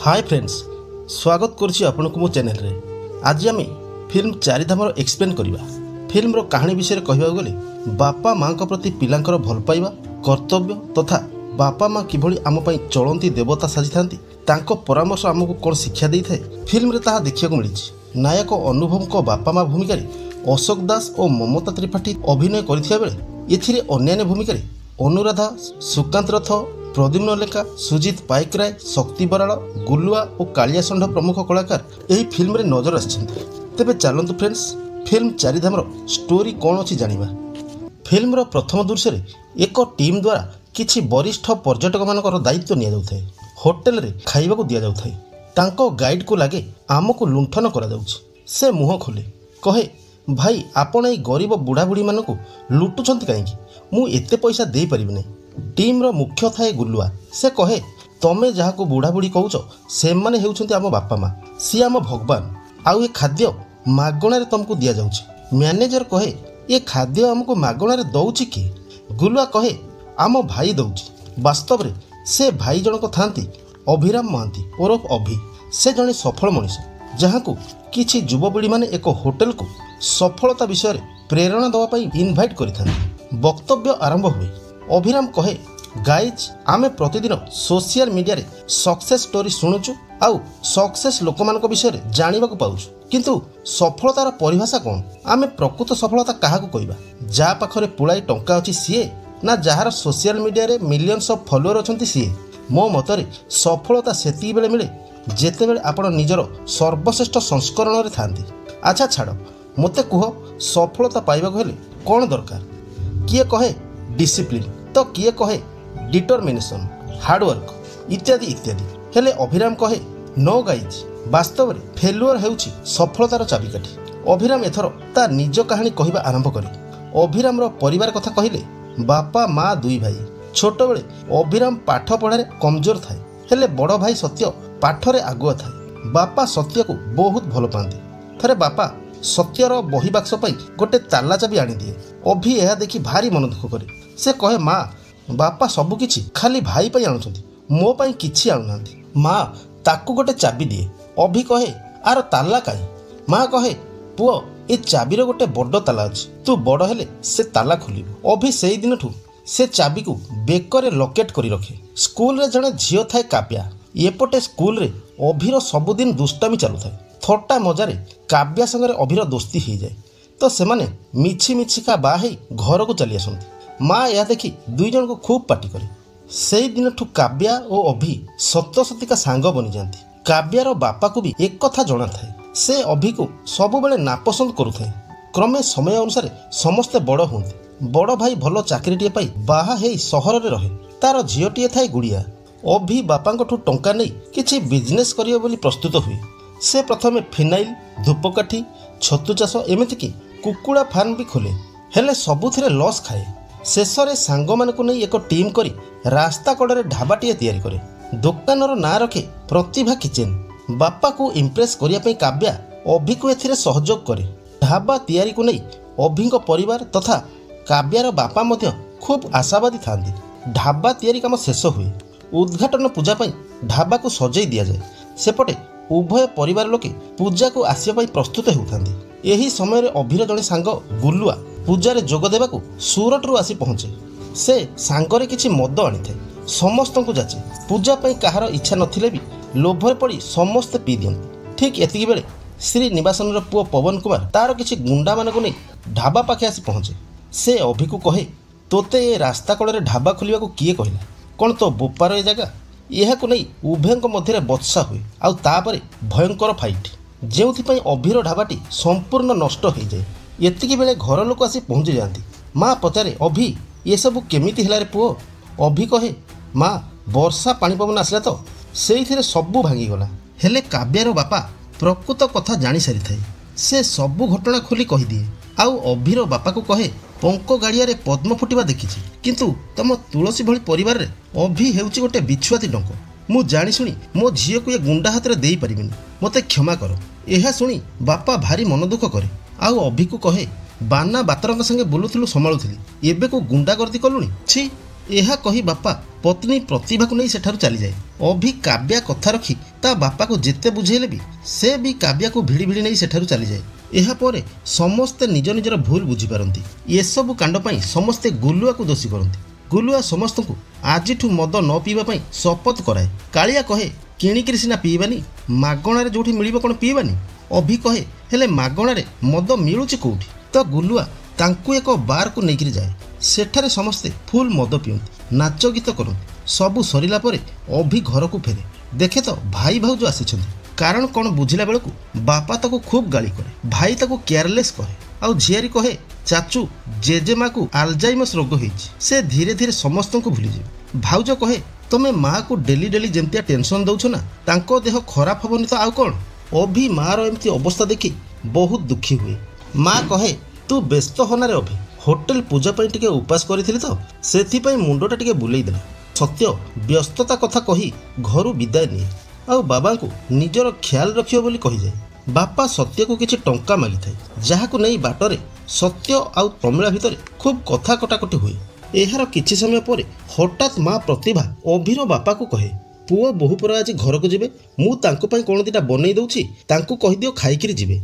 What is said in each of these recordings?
Hi friends, स्वागत करुच्ची आपनको मो channel रे। आज आम फिल्म चारिधाम एक्सप्लेन करवा। फिल्म कहानी विषय कहवा गले बापा माँ प्रति पिलांकर भल पाइबा, कर्तव्य तथा बापा माँ किभली आम पई चलती देवता साजी थांती, तांको परामर्श आमको कौन शिक्षा दे थाए फिल्म रे ताहा देखिया को मिली। नायक अनुभव को बापा माँ भूमिका अशोक दास और ममता त्रिपाठी अभिनय करथिया बेले एथिरे अन्यान्य भूमिका अनुराधा, सुकांत रथ, प्रद्युम्न लेखा, सुजित पाइकराय, शक्ति बराड़, गुलुआ और कालिया षंढ प्रमुख कलाकार यही फिल्म रे नजर आछन्ते। तेबे चलंतु फ्रेंड्स, फिल्म चारिधाम स्टोरी कौन अच्छी जानिबा। फिल्म रो प्रथम दृश्य रे एक टीम द्वारा किछि वरिष्ठ पर्यटक मानकर दायित्व निया जाउथाय। होटेल रे खाइबा को दिया जाउथाय। तांको गाइड को लागे आमको लुंठन करा जाउछि। से मुह खोले कहे, भाई आपण ए गरीब बुढ़ा बुढ़ी मानक लुटुछंती काहेकि, मु एते पैसा दे परिबि नै। टीम रो मुख्य थाए गुलुआ। से कहे, तमे जहाको बुढ़ा बुढ़ी कहूछ से माने हेउछंती आम बापा माँ, सी आम भगवान, आउ ए खाद्य मागणा रे तुमको दिया जाउछि। मैनेजर कहे, ये खाद्य आमको मागणा रे दउछि कि? गुलुआ कहे, आम भाई दउछि। वास्तव रे से भाई जनक थांती अभिराम महांती ओरफ अभि। से जने सफल मनीष जहां किछि युवपीढ़ी माने एक होटेल को सफलता विषय रे प्रेरणा दवा पई इनवाइट करिथांती। वक्तव्य आरंभ हुए। अभिराम कहे, गाइज आमे प्रतिदिन सोशल मीडिया रे सक्सेस स्टोरी शुणुचु आउ सक्सेस लोक मानक विषय रे जानिबा को पाउछु, किंतु सफलतार परिभाषा कौन? आमे प्रकृत सफलता काहाकू कहबा? जा पाखरे पुळाई टंका अछि सीए, ना जहार सोशल मीडिया रे मिलियंस ऑफ फॉलोअर अछंती सीए? मो मतरे सफलता सेती बेले मिले जेते बेले आपण निजर सर्वश्रेष्ठ संस्करण रे थांती। अच्छा छाड़, मते कुह सफलता पाइबा को हेले कौन दरकार? किए कहे डिसिप्लिन, तो किए कहे डिटरमिनेशन, हार्डवर्क इत्यादि इत्यादि। हेले अभिराम कहे, नो गाइज, वास्तव में फेलुअर हेउछि सफलतार चाबिकाठी। अभिराम एथर ता निज कहानी कहबा आरंभ करे। अभिराम रो परिवार कथा कहिले बापा माँ दुई भाई। छोट बेले अभिराम पाठ पढ़ारे कमजोर थाए, हेले बड़ भाई सत्य पाठरे आगुआ थाए। बापा सत्य को बहुत भल पाती। थरे बापा सत्यर बही बाक्स पाई गोटे ताला चाबी आनी दिए। अभि यह देखी भारी मन दुख करे। से कहे, माँ बापा सबु किछि खाली भाई पाई आनुछंती, मो पाई किछि आनुनांती। माँ ताकू गोटे चाबी दिए। अभि कहे, आर ताला काई? माँ कहे, पुओ ए चाबीर गोटे बड़ ताला अछि, तू बड़ हेले से ताला खोलिबो। अभि सेई दिनठू से चाबी को बेकरे लकेट करी रखे। स्कूल रे जणे झियो थाए काव्या। एपटे स्कूल रे अभिर सबुदिन दुष्टामी चालू थाए। थट्टा मजारे काव्या संगे अभिर दोस्ती हो जाए, तो सेमाने मिछि मिछिका बाहे घर को चली आसती। माँ यह देखी दुई जन को खूब पार्टी करे। से दिन ठू काव्या और अभि सत्यसतिका सांग बनी जाती। काव्यार बापा को भी एक कथा जना थाए, से अभि को सब बेले नापसंद करुथाए। क्रमे समय अनुसार समस्ते बड़ हुंती। बड़ भाई भल चाकरीटे पाई बाहा हेई सहर रे रहे। तार झीओटीए थाए गुड़िया। अभि बापांठू टंका नहीं किछि बिजनेस करियो बोली प्रस्तुत हुए। से प्रथमे फिनाइल, धूपकाठी, छतु चाष एमती कि कुकुड़ा फार्म भी खोले, हेले सबुथिरे लॉस खाए। शेष में सांग मानकु नहीं एक टीम करी रास्ता कड़े ढाबाटीए तैयारी करे। दुकानर ना रखे प्रतिभा किचेन। बापा को इम्प्रेस करिया काव्या अभि को एथिरे सहयोग करे। ढाबा तैयारी को नहीं अभिंक परिवार तथा काव्यार बापा मध्य खूब आशावादी थांती। ढाबा तैयारी काम शेष हुए। उद्घाटन पूजा पाई ढाबा को सजई दिया जाए। सेपटे उभय परिवार लोके पूजा को आसिया पाई प्रस्तुत होउथांती। एही समय रे अभिर जणे सांग गुलुआ पूजा जोग देबाकू सूरत रु आसी पहुंचे। से सांगरे किछि मद आनी थाए। समस्त को जाचे। पूजा पाई कहार इच्छा नथिले भी लोभरे पड़ी समस्त पी दियंती। ठीक एतिकी बेले श्री निवासन पुओ पवन कुमार तार किछि गुंडा मानकु नै ढाबा पाखे आसी पहुंचे। से अभि को कहे, तोते ए रास्ता कड़े ढाबा खोलिया को किए कहला? कौन तो बोपार ए जगह? यह को नहीं उभयंक मध्य बत्सा हुए। आउ तापरे भयंकर फाइट, जेउथिपाई अभिर ढाबाटी संपूर्ण नष्ट हो जाए। एतिकी बेले घर लोक आसी पहुंची जाती। माँ पचारे, अभि ये सब केमिति हिला रे पुओ? अभि कहे, माँ वर्षा पानी पवन आसला तो सेइथिरे सबु भांगीगला। हेले काव्यार बापा प्रकृत कथा जानी सारी थाए। से सबु घटना खोली कही दिए। आउ अभिर बापा को कहे, पंक गाड़िया रे पद्म फुटिबा देखिछि, किंतु तम तुलसी भली परिवार रे अभि हेउछि गोटे बिछुआती डंक। मु जानी शुणी मो झील को ये गुंडा हाथ में दे पारिबिनी, मते क्षमा कर। यह शुणी बापा भारी मन दुख करे। आउ अभि को कहे, बाना बातरंग संगे बुलुथिलु संभाळुथिली, एबे को गुंडा गर्दी कलुनी? छी, ଏହା କହି ବାପା ପତ୍ନୀ ପ୍ରତିଭାକୁ ନେଇ ସେଠାରୁ ଚାଲିଯାଏ। ଅଭି କାବ୍ୟା କଥା ରଖି ତା ବାପାକୁ ଯେତେ ବୁଝେଇଲେ ବି ସେ ବି କାବ୍ୟାକୁ ଭିଡ଼ି ଭିଡ଼ି ନେଇ ସେଠାରୁ ଚାଲିଯାଏ। ଏହାପରେ ସମସ୍ତେ ନିଜ ନିଜର ଭୁଲ ବୁଝିପାରନ୍ତି। ଏସବୁ କାଣ୍ଡ ପାଇଁ ସମସ୍ତେ ଗୁଲୁଆକୁ ଦୋଷୀ କରନ୍ତି। ଗୁଲୁଆ ସମସ୍ତଙ୍କୁ ଆଜିଠୁ ମଦ ନ ପିଇବା ପାଇଁ ଶପଥ କରାଏ। କାଳିଆ କହେ କିଣିକିରି ସିନା ପିଇବାନି, ମାଗଣାରେ ଯେଉଁଠି ମିଳିବ କ'ଣ ପିଇବାନି? ଅଭି କହେ ହେଲେ ମାଗଣାରେ ମଦ ମିଳୁଛି କେଉଁଠି? ତ ଗୁଲୁଆ ତାଙ୍କୁ ଏକ ବାରକୁ ନେଇକରି ଯାଏ। ସେଠାରେ ସମସ୍ତେ ଫୁଲ୍ ମଦ ପିଅନ୍ତି, ନାଚ ଗୀତ କରନ୍ତି। ସବୁ ସରିଲା ପରେ ଅଭି ଘରକୁ ଫେରେ। ଦେଖେ ତ ଭାଇ ଭାଉଜ ଆସିଛନ୍ତି। କାରଣ କ'ଣ ବୁଝିଲା ବେଳକୁ ବାପା ତାକୁ ଖୁବ୍ ଗାଳି କରେ, ଭାଇ ତାକୁ କେୟାରଲେସ୍ କହେ। ଆଉ ଝିଆରୀ କହେ ଚାଚୁ ଜେଜେମାକୁ ଆଲଜାଇମସ୍ ରୋଗ ହେଇଛି, ସେ ଧୀରେ ଧୀରେ ସମସ୍ତଙ୍କୁ ଭୁଲିଯିବେ। ଭାଉଜ କହେ ତମେ ମାଆକୁ ଡେଲି ଡେଲି ଯେମିତିଆ ଟେନସନ୍ ଦେଉଛ ନା, ତାଙ୍କ ଦେହ ଖରାପ ହେବନି ତ ଆଉ କ'ଣ? ଅଭି ମାଆର ଏମିତି ଅବସ୍ଥା ଦେଖି ବହୁତ ଦୁଃଖୀ ହୁଏ। ମା କହେ ତୁ ବ୍ୟସ୍ତ ହନାରେ ଅଭି, ହୋଟେଲ ପୂଜା ପାଇଁ ଟିକେ ଉପାସ କରିଥିଲି ତ ସେଥିପାଇଁ ମୁଣ୍ଡଟା ଟିକେ ବୁଲେଇ ଦେଲା। ସତ୍ୟ ବ୍ୟସ୍ତତା କଥା କହି ଘରୁ ବିଦାୟ ନିଏ ଆଉ ବାବାଙ୍କୁ ନିଜର ଖ୍ୟାଲ ରଖିବ ବୋଲି କହିଯାଏ। ବାପା ସତ୍ୟକୁ କିଛି ଟଙ୍କା ମାଗିଥାଏ, ଯାହାକୁ ନେଇ ବାଟରେ ସତ୍ୟ ଆଉ ପ୍ରମିଳା ଭିତରେ ଖୁବ୍ କଥା କଟାକଟି ହୁଏ। ଏହାର କିଛି ସମୟ ପରେ ହଠାତ୍ ମା ପ୍ରତିଭା ଅଭିର ବାପାକୁ କହେ ପୁଅ ବୋହୂ ପରା ଆଜି ଘରକୁ ଯିବେ, ମୁଁ ତାଙ୍କ ପାଇଁ କ'ଣ ଦିଟା ବନେଇ ଦେଉଛି, ତାଙ୍କୁ କହିଦିଅ ଖାଇକିରି ଯିବେ।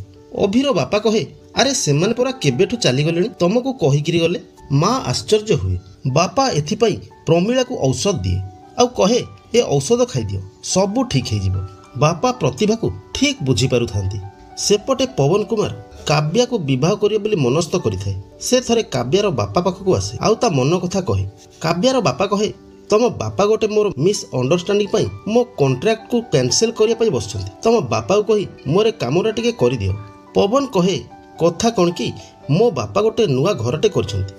ଅଭିର ବାପା କହେ ଆରେ ସେମାନେ ପରା କେବେଠୁ ଚାଲିଗଲେଣି, ତମକୁ କହିକିରି ଗଲେ। ମା ଆଶ୍ଚର୍ଯ୍ୟ ହୁଏ। ବାପା ଏଥିପାଇଁ ପ୍ରମିଳାକୁ ଔଷଧ ଦିଏ ଆଉ କହେ ଏ ଔଷଧ ଖାଇଦିଅ, ସବୁ ଠିକ୍ ହେଇଯିବ। ବାପା ପ୍ରତିଭାକୁ ଠିକ୍ ବୁଝିପାରୁଥାନ୍ତି। ସେପଟେ ପବନ କୁମାର କାବ୍ୟାକୁ ବିବାହ କରିବେ ବୋଲି ମନସ୍ଥ କରିଥାଏ। ସେ ଥରେ କାବ୍ୟାର ବାପା ପାଖକୁ ଆସେ ଆଉ ତା ମନ କଥା କହେ। କାବ୍ୟାର ବାପା କହେ ତମ ବାପା ଗୋଟେ ମୋର ମିସ୍ ଅଣ୍ଡରଷ୍ଟାଣ୍ଡିଂ ପାଇଁ ମୋ କଣ୍ଟ୍ରାକ୍ଟକୁ କ୍ୟାନସେଲ କରିବା ପାଇଁ ବସିଛନ୍ତି। ତମ ବାପାକୁ କହି ମୋର କାମଟା ଟିକେ କରିଦିଅ। ପବନ କହେ କଥା କ'ଣ କି ମୋ ବାପା ଗୋଟେ ନୂଆ ଘରଟେ କରିଛନ୍ତି,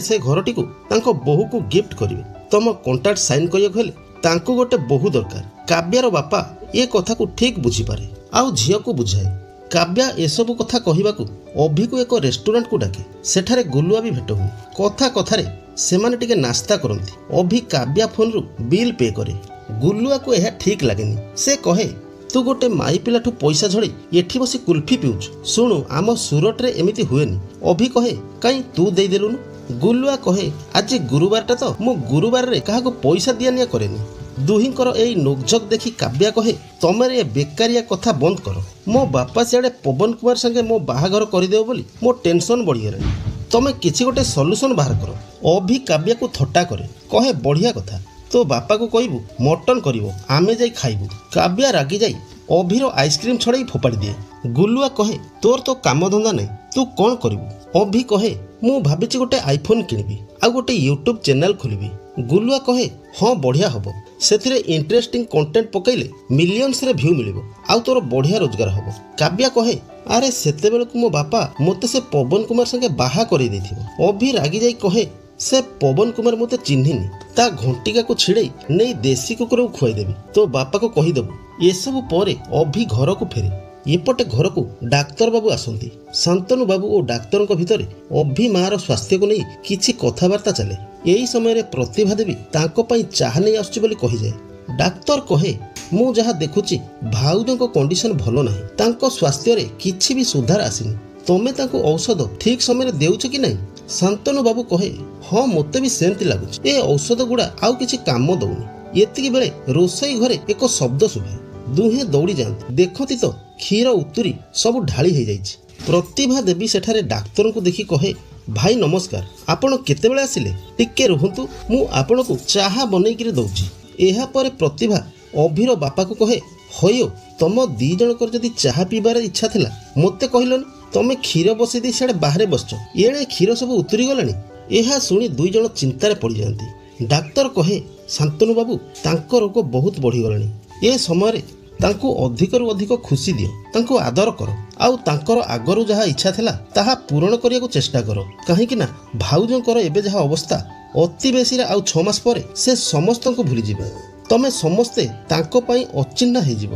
ସେ ଘରଟିକୁ ତାଙ୍କ ବୋହୂକୁ ଗିଫ୍ଟ କରିବେ। ତମ କଣ୍ଟ୍ରାକ୍ଟ ସାଇନ୍ କରିବାକୁ ହେଲେ ତାଙ୍କୁ ଗୋଟେ ବୋହୂ ଦରକାର। କାବ୍ୟାର ବାପା ଏ କଥାକୁ ଠିକ୍ ବୁଝିପାରେ ଆଉ ଝିଅକୁ ବୁଝାଏ। କାବ୍ୟା ଏସବୁ କଥା କହିବାକୁ ଅଭିକୁ ଏକ ରେଷ୍ଟୁରାଣ୍ଟକୁ ଡାକେ। ସେଠାରେ ଗୁଲୁଆ ବି ଭେଟ ହୁଏ। କଥା କଥାରେ ସେମାନେ ଟିକେ ନାସ୍ତା କରନ୍ତି। ଅଭି କାବ୍ୟା ଫୋନରୁ ବିଲ୍ ପେ କରେ। ଗୁଲୁଆକୁ ଏହା ଠିକ୍ ଲାଗେନି। ସେ କହେ ତୁ ଗୋଟେ ମାଇ ପିଲାଠୁ ପଇସା ଝଡ଼େଇ ଏଠି ବସି କୁଲ୍ଫି ପିଉଛୁ, ଶୁଣୁ ଆମ ସୁରଟରେ ଏମିତି ହୁଏନି। ଅଭି କହେ କାଇଁ ତୁ ଦେଇଦେଲୁନୁ? ଗୁଲୁଆ କହେ ଆଜି ଗୁରୁବାରଟା ତ, ମୁଁ ଗୁରୁବାରରେ କାହାକୁ ପଇସା ଦିଆନିଆ କରେନି। ଦୁହିଁଙ୍କର ଏଇ ନୋକଝୋକ ଦେଖି କାବ୍ୟା କହେ ତମର ଏ ବେକାରିଆ କଥା ବନ୍ଦ କର। ମୋ ବାପା ସିଆଡ଼େ ପବନ କୁମାର ସାଙ୍ଗେ ମୋ ବାହାଘର କରିଦେବ ବୋଲି ମୋ ଟେନସନ୍ ବଢ଼ିଗଲାଣି। ତମେ କିଛି ଗୋଟେ ସଲ୍ୟୁସନ୍ ବାହାର କର। ଅଭି କାବ୍ୟାକୁ ଥଟ୍ଟା କରେ, କହେ ବଢ଼ିଆ କଥା, ତୋ ବାପାକୁ କହିବୁ ମଟନ୍ କରିବ, ଆମେ ଯାଇ ଖାଇବୁ। କାବ୍ୟା ରାଗି ଯାଇ ଅଭିର ଆଇସ୍କ୍ରିମ୍ ଛଡ଼େଇ ଫୋପାଡ଼ି ଦିଏ। ଗୁଲୁଆ କହେ ତୋର ତ କାମଧନ୍ଦା ନାହିଁ, ତୁ କ'ଣ କରିବୁ? ଅଭି କହେ ମୁଁ ଭାବିଛି ଗୋଟେ ଆଇଫୋନ୍ କିଣିବି ଆଉ ଗୋଟେ ୟୁଟ୍ୟୁବ୍ ଚ୍ୟାନେଲ୍ ଖୋଲିବି। ଗୁଲୁଆ କହେ ହଁ ବଢ଼ିଆ ହେବ, ସେଥିରେ ଇଣ୍ଟରେଷ୍ଟିଂ କଣ୍ଟେଣ୍ଟ ପକାଇଲେ ମିଲିୟନ୍ସରେ ଭ୍ୟୁ ମିଳିବ ଆଉ ତୋର ବଢ଼ିଆ ରୋଜଗାର ହେବ। କାବ୍ୟା କହେ ଆରେ ସେତେବେଳକୁ ମୋ ବାପା ମୋତେ ସେ ପବନ କୁମାର ସାଙ୍ଗେ ବାହା କରେଇ ଦେଇଥିବ। ଅଭି ରାଗି ଯାଇ କହେ ସେ ପବନ କୁମାର ମୋତେ ଚିହ୍ନିନି, ତା ଘଣ୍ଟିକାକୁ ଛିଡ଼େଇ ନେଇ ଦେଶୀ କୁକୁରକୁ ଖୁଆଇଦେବି, ତୋ ବାପାକୁ କହିଦେବୁ। ଏସବୁ ପରେ ଅଭି ଘରକୁ ଫେରେ। ଏପଟେ ଘରକୁ ଡାକ୍ତର ବାବୁ ଆସନ୍ତି। ଶାନ୍ତନୁ ବାବୁ ଓ ଡାକ୍ତରଙ୍କ ଭିତରେ ଅଭି ମାଆର ସ୍ୱାସ୍ଥ୍ୟକୁ ନେଇ କିଛି କଥାବାର୍ତ୍ତା ଚାଲେ। ଏହି ସମୟରେ ପ୍ରତିଭା ଦେବୀ ତାଙ୍କ ପାଇଁ ଚାହା ନେଇ ଆସୁଛି ବୋଲି କହିଯାଏ। ଡାକ୍ତର କହେ ମୁଁ ଯାହା ଦେଖୁଛି ଭାଉଜଙ୍କ କଣ୍ଡିସନ୍ ଭଲ ନାହିଁ, ତାଙ୍କ ସ୍ୱାସ୍ଥ୍ୟରେ କିଛି ବି ସୁଧାର ଆସିନି। ତମେ ତାଙ୍କୁ ଔଷଧ ଠିକ୍ ସମୟରେ ଦେଉଛ କି ନାହିଁ? ଶାନ୍ତନୁ ବାବୁ କହେ ହଁ ମୋତେ ବି ସେମିତି ଲାଗୁଛି, ଏ ଔଷଧ ଗୁଡ଼ା ଆଉ କିଛି କାମ ଦଉନି। ଏତିକି ବେଳେ ରୋଷେଇ ଘରେ ଏକ ଶବ୍ଦ ଶୁଭେ। ଦୁହେଁ ଦୌଡ଼ି ଯାଆନ୍ତି, ଦେଖନ୍ତି ତ କ୍ଷୀର ଉତୁରି ସବୁ ଢାଳି ହେଇଯାଇଛି। ପ୍ରତିଭା ଦେବୀ ସେଠାରେ ଡାକ୍ତରଙ୍କୁ ଦେଖି କହେ ଭାଇ ନମସ୍କାର, ଆପଣ କେତେବେଳେ ଆସିଲେ? ଟିକେ ରୁହନ୍ତୁ, ମୁଁ ଆପଣଙ୍କୁ ଚାହା ବନେଇକିରି ଦେଉଛି। ଏହାପରେ ପ୍ରତିଭା ଅଭିର ବାପାକୁ କହେ ହଇଓ ତମ ଦି ଜଣଙ୍କର ଯଦି ଚାହା ପିଇବାର ଇଚ୍ଛା ଥିଲା ମୋତେ କହିଲନି, ତମେ କ୍ଷୀର ବସେଇ ଦେଇ ସିଆଡ଼େ ବାହାରେ ବସିଛ, ଏଣେ କ୍ଷୀର ସବୁ ଉତୁରି ଗଲାଣି। ଏହା ଶୁଣି ଦୁଇ ଜଣ ଚିନ୍ତାରେ ପଡ଼ିଯାଆନ୍ତି। ଡାକ୍ତର କହେ ଶାନ୍ତନୁ ବାବୁ ତାଙ୍କ ରୋଗ ବହୁତ ବଢ଼ିଗଲାଣି, ଏ ସମୟରେ ତାଙ୍କୁ ଅଧିକରୁ ଅଧିକ ଖୁସି ଦିଅ, ତାଙ୍କୁ ଆଦର କର ଆଉ ତାଙ୍କର ଆଗରୁ ଯାହା ଇଚ୍ଛା ଥିଲା ତାହା ପୂରଣ କରିବାକୁ ଚେଷ୍ଟା କର। କାହିଁକି ନା ଭାଉଜଙ୍କର ଏବେ ଯାହା ଅବସ୍ଥା, ଅତି ବେଶୀରେ ଆଉ 6 ମାସ ପରେ ସେ ସମସ୍ତଙ୍କୁ ଭୁଲିଯିବେ। ତମେ ସମସ୍ତେ ତାଙ୍କ ପାଇଁ ଅଚିହ୍ନା ହେଇଯିବ।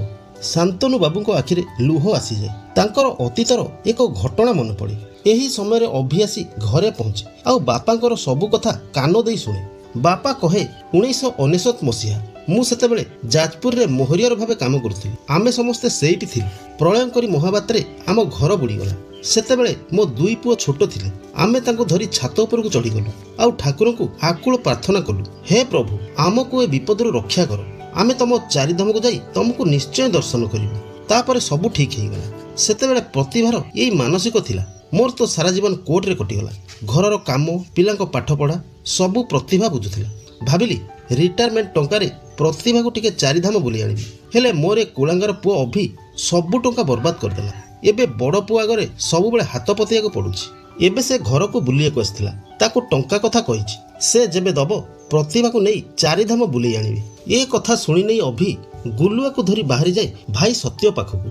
ଶାନ୍ତନୁ ବାବୁଙ୍କ ଆଖିରେ ଲୁହ ଆସିଯାଏ। ତାଙ୍କର ଅତୀତର ଏକ ଘଟଣା ମନେ ପଡ଼େ। ଏହି ସମୟରେ ଅଭି ଆସି ଘରେ ପହଞ୍ଚେ ଆଉ ବାପାଙ୍କର ସବୁ କଥା କାନ ଦେଇ ଶୁଣେ। ବାପା କହେ 1999 ମସିହା ମୁଁ ସେତେବେଳେ ଯାଜପୁରରେ ମୋହରିଆର ଭାବେ କାମ କରୁଥିଲି। ଆମେ ସମସ୍ତେ ସେଇଠି ଥିଲୁ। ପ୍ରଳୟଙ୍କରୀ ମହାବାତ୍ୟାରେ ଆମ ଘର ବୁଡ଼ିଗଲା। ସେତେବେଳେ ମୋ 2 ପୁଅ ଛୋଟ ଥିଲେ। ଆମେ ତାଙ୍କୁ ଧରି ଛାତ ଉପରକୁ ଚଢ଼ିଗଲୁ ଆଉ ଠାକୁରଙ୍କୁ ଆକୁଳ ପ୍ରାର୍ଥନା କଲୁ, ହେ ପ୍ରଭୁ ଆମକୁ ଏ ବିପଦରୁ ରକ୍ଷା କର। ଆମେ ତମ ଚାରିଧାମକୁ ଯାଇ ତମକୁ ନିଶ୍ଚୟ ଦର୍ଶନ କରିବୁ। ତାପରେ ସବୁ ଠିକ୍ ହେଇଗଲା। ସେତେବେଳେ ପ୍ରତିଭାର ଏଇ ମାନସିକ ଥିଲା। ମୋର ତ ସାରା ଜୀବନ କୋର୍ଟରେ କଟିଗଲା। ଘରର କାମ, ପିଲାଙ୍କ ପାଠପଢ଼ା ସବୁ ପ୍ରତିଭା ବୁଝୁଥିଲା। ଭାବିଲି ରିଟାୟାରମେଣ୍ଟ ଟଙ୍କାରେ ପ୍ରତିଭାକୁ ଟିକେ ଚାରିଧାମ ବୁଲି ଆଣିବି। ହେଲେ ମୋର କୁଳାଙ୍ଗାର ପୁଅ ଅଭି ସବୁ ଟଙ୍କା ବର୍ବାଦ କରିଦେଲା। ଏବେ ବଡ଼ ପୁଅ ଆଗରେ ସବୁବେଳେ ହାତ ପତେଇବାକୁ ପଡ଼ୁଛି। ଏବେ ସେ ଘରକୁ ବୁଲିବାକୁ ଆସିଥିଲା। ତାକୁ ଟଙ୍କା କଥା କହିଛି, ସେ ଯେବେ ଦବ ପ୍ରତିଭାକୁ ନେଇ ଚାରିଧାମ ବୁଲେଇ ଆଣିବି। ଏ କଥା ଶୁଣି ନେଇ ଅଭି ଗୁଲୁଆକୁ ଧରି ବାହାରି ଯାଏ ଭାଇ ସତ୍ୟ ପାଖକୁ।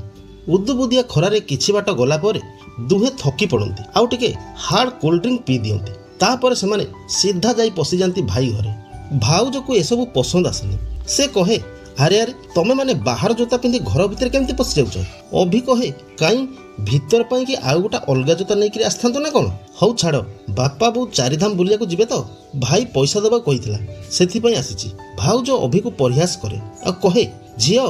ଉଦୁବୁଦିଆ ଖରାରେ କିଛି ବାଟ ଗଲା ପରେ ଦୁହେଁ ଥକି ପଡ଼ନ୍ତି ଆଉ ଟିକେ ହାର୍ଡ କୋଲ୍ଡ ଡ୍ରିଙ୍କ ପିଇ ଦିଅନ୍ତି। ତାପରେ ସେମାନେ ସିଧା ଯାଇ ପଶିଯାନ୍ତି ଭାଇ ଘରେ। ଭାଉଜକୁ ଏସବୁ ପସନ୍ଦ ଆସେନି। ସେ କହେ, ଆରେ ଆରେ ତମେ ମାନେ ବାହାର ଜୋତା ପିନ୍ଧି ଘର ଭିତରେ କେମିତି ପଶି ଯାଉଛ? ଅଭି କହେ, କାଇଁ ଭିତର ପାଇଁ କି ଆଉ ଗୋଟେ ଅଲଗା ଜୋତା ନେଇକରି ଆସିଥାନ୍ତ ନା କ'ଣ? ହଉ ଛାଡ଼, ବାପା ବୋଉ ଚାରିଧାମ ବୁଲିବାକୁ ଯିବେ ତ, ଭାଇ ପଇସା ଦେବାକୁ କହିଥିଲା, ସେଥିପାଇଁ ଆସିଛି। ଭାଉଜ ଅଭିକୁ ପରିହାସ କରେ ଆଉ କହେ, ଝିଅ